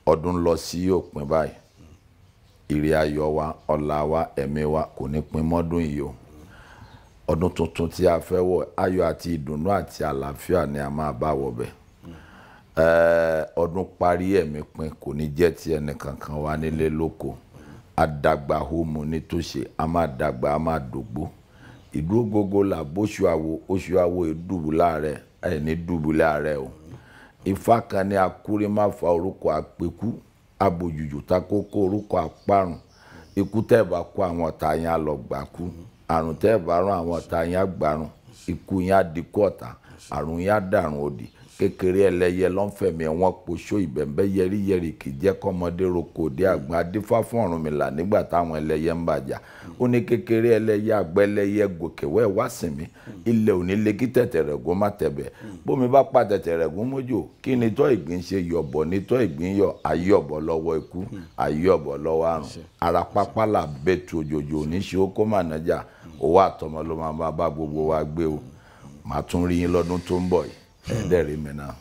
ọdún lọ sí òpin báyìí ire ayọ̀ wa ọlá wa ẹ̀mí wa kò ní pin mọ́dún yìí o ọdún tuntun tí a fẹ́ wọ̀ ayọ̀ àti ìdùnnú àti àlàáfíà ni a máa bá wọ̀ bẹ̀ ọdún parí ẹ̀mí pin kò ní jẹ́ ti ẹnìkankan wa nílé lóko àdàgbà homo ní tó ṣe a máa dàgbà a máa dògbó ìdúró gbogbo là bóṣù àwo ìdùbúlà rẹ ẹni dùbúlà rẹ o Ifá kan ní akúrí má fa orúkọ àpékú abòjùjù ta kókó orúkọ àparùn ikú tẹ́ bá kó àwọn ọ̀tá yẹn á lọ gbàkú àrùn tẹ́ bá rán àwọn ọ̀tá yẹn á gbàrùn ikú yẹn á dikú ọ̀tá àrùn yẹn á dàrùn òdì kékeré ẹlẹ́yẹ lọ́nfẹ̀mí wọn poṣó ìbẹ̀ǹbẹ̀ yẹríyẹrí kì í jẹ́ kọ́mọdé roko òde àgbà adífá fún Ọ̀rúnmìlà nígbà táwọn ẹlẹ́yẹ ń bàjá ó ní kékeré ẹlẹ́yẹ àgbẹ̀ ẹlẹ́yẹ gòkèwẹ́ wá sìn mí ilẹ̀ òní lé kí tẹ̀tẹ̀rẹ̀gún má tẹ̀bẹ̀ bómi bá pa tẹ̀tẹ̀rẹ̀gún mójò kí ni tọ́ ìgbín ṣe yọ̀bọ̀ ní tọ́ ìgbín yọ ayọ̀bọ̀ lọ́wọ́ ikú ayọ̀bọ̀ lọ́wọ́ àrùn ara pápá là bẹ́tù òjòjò oníṣẹ́ ó kó mànájà owó àtọmọ ló máa bá gbogbo wa gbé o màá tún rí yín lọ́dún tó ń bọ̀ yìí ẹ̀ẹ́dẹ̀rẹ̀ mi náà.